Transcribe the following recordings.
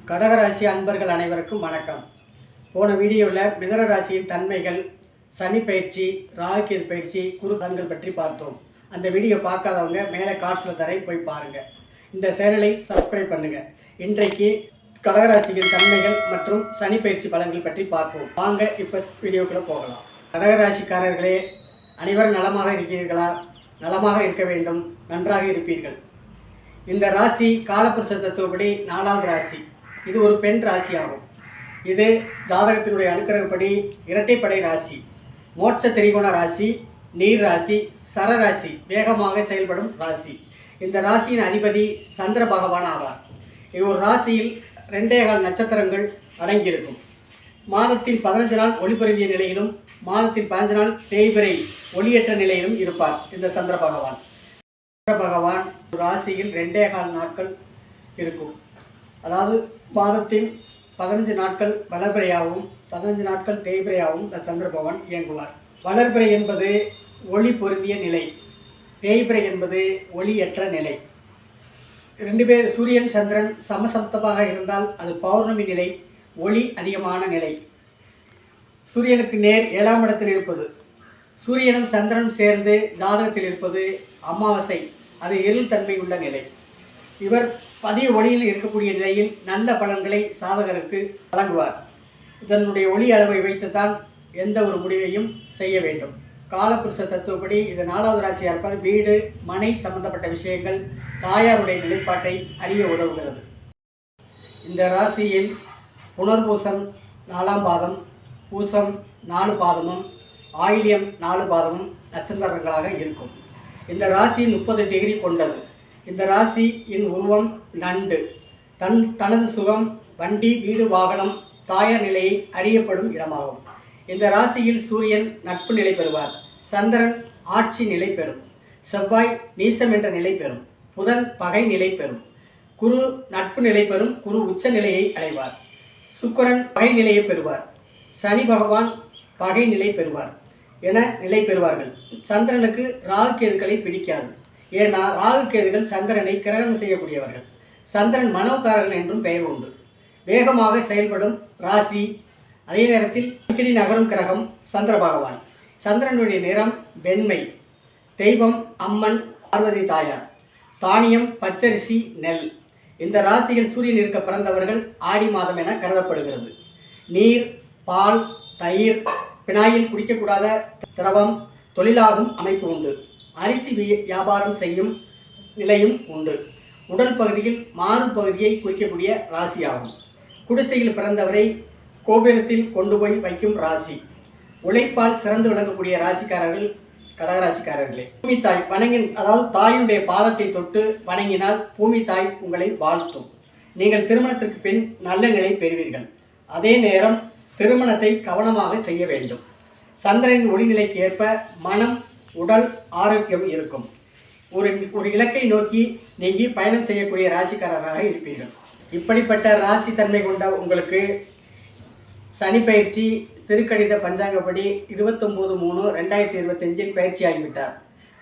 கடகராசி அன்பர்கள் அனைவருக்கும் வணக்கம். போன வீடியோவில் மிதுன ராசியின் தன்மைகள், சனி பயிற்சி, ராகு பயிற்சி, குரு பலன்கள் பற்றி பார்த்தோம். அந்த வீடியோ பார்க்காதவங்க மேலே கார்ட்ஸில் தரேன், போய் பாருங்கள். இந்த சேனலை சப்ஸ்கிரைப் பண்ணுங்கள். இன்றைக்கு கடகராசியின் தன்மைகள் மற்றும் சனி பயிற்சி பலன்கள் பற்றி பார்ப்போம். வாங்க இப்போ வீடியோக்குள்ளே போகலாம். கடகராசிக்காரர்களே, அனைவரும் நலமாக இருக்கிறீர்களா? நலமாக இருக்க வேண்டும், நன்றாக இருப்பீர்கள். இந்த ராசி காலபுருஷ தத்துவப்படி 4வது ராசி. இது ஒரு பெண் ராசி ஆகும். இது ஜாதகத்தினுடைய அனுக்கிரகப்படி இரட்டைப்படை ராசி, மோட்ச திரிகோண ராசி, நீர் ராசி, சரராசி, வேகமாக செயல்படும் ராசி. இந்த ராசியின் அதிபதி சந்திர பகவான் ஆவார். ஒரு ராசியில் 2.25 நட்சத்திரங்கள் அடங்கியிருக்கும். மாதத்தில் 15 நாள் ஒளிபரவிய நிலையிலும் மாதத்தில் 15 நாள் தேய்பிறை ஒளியற்ற நிலையிலும் இருப்பார் இந்த சந்திர பகவான். சந்திர பகவான் ராசியில் 2.25 நாட்கள் இருக்கும். அதாவது மாதத்தில் 15 நாட்கள் வளர்பிறையாகவும் 15 நாட்கள் தேய்பிறையாகவும் இந்த சந்திர பகவான் இயங்குவார். வளர்பிறை என்பது ஒளி பொருந்திய நிலை, தேய்பிறை என்பது ஒளியற்ற நிலை. 2 பேர் சூரியன் சந்திரன் சமசப்தமாக இருந்தால் அது பௌர்ணமி நிலை, ஒளி அதிகமான நிலை. சூரியனுக்கு நேர் 7ஆம் இடத்தில் இருப்பது, சூரியனும் சந்திரனும் சேர்ந்து ஜாதகத்தில் இருப்பது அமாவாசை, அது இருள் தன்மை உள்ள நிலை. இவர் பதிய ஒளியில் இருக்கக்கூடிய நிலையில் நல்ல பலன்களை சாதகருக்கு வழங்குவார். இதனுடைய ஒளி அளவை வைத்துத்தான் எந்த ஒரு முடிவையும் செய்ய வேண்டும். காலபுருஷ தத்துவப்படி இது 4வது ராசியாக இருப்பார். வீடு மனை சம்பந்தப்பட்ட விஷயங்கள், தாயாருடைய நிலைப்பாட்டை அறிய உதவுகிறது. இந்த ராசியில் புனர்பூசம் 4ஆம் பாதம், பூசம் 4 பாதமும், ஆயில்யம் 4 பாதமும் நட்சத்திரங்களாக இருக்கும். இந்த ராசி 30 டிகிரி கொண்டது. இந்த ராசியின் உருவம் நண்டு. தனது சுகம், வண்டி, வீடு, வாகனம், தாயார் நிலையை அறியப்படும் இடமாகும். இந்த ராசியில் சூரியன் நட்பு நிலை பெறுவார், சந்திரன் ஆட்சி நிலை பெறும், செவ்வாய் நீசம் என்ற நிலை பெறும், புதன் பகை நிலை பெறும், குரு நட்பு நிலை பெறும், குரு உச்ச நிலையை அடைவார், சுக்கிரன் பகை நிலையை பெறுவார், சனி பகவான் பகை நிலை பெறுவார் என நிலை பெறுவார்கள். சந்திரனுக்கு ராகு கேதுக்களை பிடிக்காது. ஏன்னா ராகு கேதுகள் சந்திரனை கிரகணம் செய்யக்கூடியவர்கள். சந்திரன் மனோகாரகன் என்றும் பெயர் உண்டு. வேகமாக செயல்படும் ராசி. அதே நேரத்தில் அடிக்கடி நகரும் கிரகம் சந்திர பகவான். சந்திரனுடைய நிறம் வெண்மை. தெய்வம் அம்மன் பார்வதி தாயார். தானியம் பச்சரிசி, நெல். இந்த ராசியில் சூரியன் இருக்க பிறந்தவர்கள் ஆடி மாதம் என கருதப்படுகிறது. நீர், பால், தயிர், பினாயில் குடிக்கக்கூடாத திரவம் தொழிலாகும் அமைப்பு உண்டு. அரிசி வியாபாரம் செய்யும் நிலையும் உண்டு. உடல் பகுதியில் மாறு பகுதியை குறிக்கக்கூடிய ராசியாகும். குடிசையில் பிறந்தவரை கோபுரத்தில் கொண்டு போய் வைக்கும் ராசி. உழைப்பால் சிறந்து விளங்கக்கூடிய ராசிக்காரர்கள் கடகராசிக்காரர்களே. பூமி தாய் அதாவது தாயுடைய பாதத்தை தொட்டு வணங்கினால் பூமி தாய் உங்களை வாழ்த்தும். நீங்கள் திருமணத்திற்கு பின் நல்ல நிலை பெறுவீர்கள். அதே நேரம் திருமணத்தை கவனமாக செய்ய வேண்டும். சந்திரனின் ஒளிநிலைக்கு ஏற்ப மனம், உடல் ஆரோக்கியம் இருக்கும். ஒரு இலக்கை நோக்கி நீங்கள் பயணம் செய்யக்கூடிய ராசிக்காரராக இருப்பீர்கள். இப்படிப்பட்ட ராசி தன்மை கொண்ட உங்களுக்கு சனி பயிற்சி திருக்கணித பஞ்சாங்கப்படி 29/3/2025 பயிற்சி ஆகிவிட்டார்.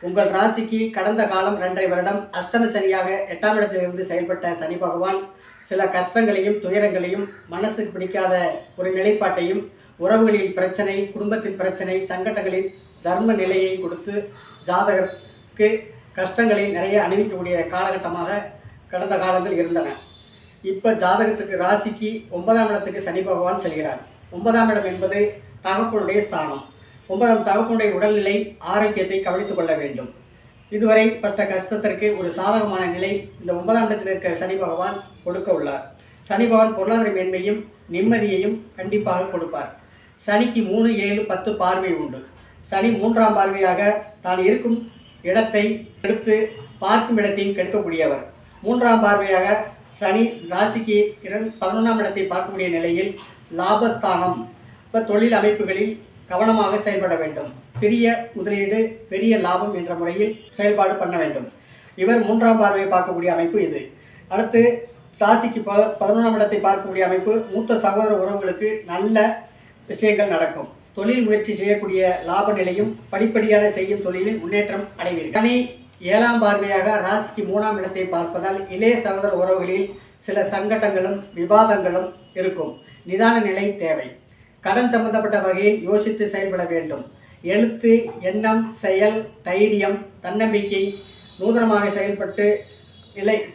உங்கள் ராசிக்கு கடந்த காலம் 2.5 வருடம் அஷ்டம சனியாக 8ஆம் இடத்திலிருந்து செயல்பட்ட சனி பகவான் சில கஷ்டங்களையும் துயரங்களையும், மனசுக்கு பிடிக்காத ஒரு நிலைப்பாட்டையும், உறவுகளில் பிரச்சனை, குடும்பத்தின் பிரச்சனை, சங்கடங்களின் தர்ம நிலையை கொடுத்து ஜாதகருக்கு கஷ்டங்களை நிறைய அணிவிக்கக்கூடிய காலகட்டமாக கடந்த காலங்கள் இருந்தன. இப்போ ஜாதகத்துக்கு ராசிக்கு 9ஆம் இடத்துக்கு சனி பகவான் செல்கிறார். 9ஆம் இடம் என்பது தகப்பனுடைய ஸ்தானம். 9ஆம் தகப்பனுடைய உடல்நிலை, ஆரோக்கியத்தை கவனித்துக் கொள்ள வேண்டும். இதுவரை பட்ட கஷ்டத்திற்கு ஒரு சாதகமான நிலை இந்த 9ஆம் இடத்தில் இருக்க சனி பகவான் கொடுக்க உள்ளார். சனி பகவான் பொருளாதார மேன்மையும் நிம்மதியையும் கண்டிப்பாக கொடுப்பார். சனிக்கு 3, 7, 10 பார்வை உண்டு. சனி 3ஆம் பார்வையாக தான் இருக்கும் இடத்தை எடுத்து பார்க்கும் இடத்தையும் கெடுக்கக்கூடியவர். 3ஆம் பார்வையாக சனி ராசிக்கு 11ஆம் இடத்தை பார்க்கக்கூடிய நிலையில் லாபஸ்தானம். இப்போ தொழில் அமைப்புகளில் கவனமாக செயல்பட வேண்டும். சிறிய முதலீடு பெரிய லாபம் என்ற முறையில் செயல்பாடு பண்ண வேண்டும். இவர் 3ஆம் பார்வையை பார்க்கக்கூடிய அமைப்பு இது. அடுத்து ராசிக்கு 11ஆம் இடத்தை பார்க்கக்கூடிய அமைப்பு. மூத்த சகோதர உறவுகளுக்கு நல்ல விஷயங்கள் நடக்கும். தொழில் முயற்சி செய்யக்கூடிய லாப நிலையும் படிப்படியான செய்யும் தொழிலில் முன்னேற்றம் அடைவீர்கள். சனி 7ஆம் பார்வையாக ராசிக்கு 3ஆம் இடத்தை பார்ப்பதால் இளைய சகோதர உறவுகளில் சில சங்கடங்களும் விவாதங்களும் இருக்கும். நிதான நிலை தேவை. கடன் சம்பந்தப்பட்ட வகையில் யோசித்து செயல்பட வேண்டும். எழுத்து, எண்ணம், செயல், தைரியம், தன்னம்பிக்கை, நூதனமாக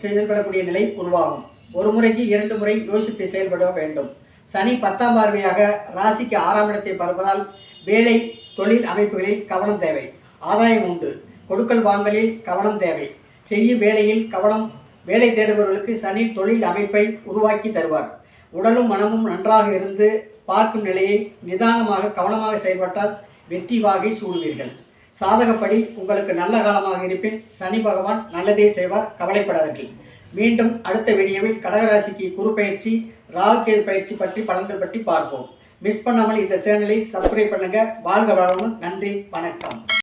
செயல்படக்கூடிய நிலை உருவாகும். ஒரு முறைக்கு 2 முறை யோசித்து செயல்பட வேண்டும். சனி 10ஆம் பார்வையாக ராசிக்கு 6ஆம் இடத்தை பார்ப்பதால் வேலை, தொழில் அமைப்புகளில் கவனம் தேவை. ஆதாயம் உண்டு. கொடுக்கல் வாங்கலில் கவனம் தேவை. செய்யும் வேலையில் கவனம். வேலை தேடுபவர்களுக்கு சனி தொழில் அமைப்பை உருவாக்கி தருவார். உடலும் மனமும் நன்றாக இருந்து பார்க்கும் நிலையை நிதானமாக கவனமாக செயல்பட்டால் வெற்றி வாகை சூடுவீர்கள். சாதகப்படி உங்களுக்கு நல்ல காலமாக இருப்பின் சனி பகவான் நல்லதே செய்வார். கவலைப்படாதீர்கள். மீண்டும் அடுத்த வீடியோவில் கடகராசிக்கு குரு பயிற்சி, ராகு கேது பயிற்சி பற்றி பலன்கள் பற்றி பார்ப்போம். மிஸ் பண்ணாமல் இந்த சேனலை சப்ஸ்கிரைப் பண்ணுங்க. வாழ்க வளமுடன். நன்றி, வணக்கம்.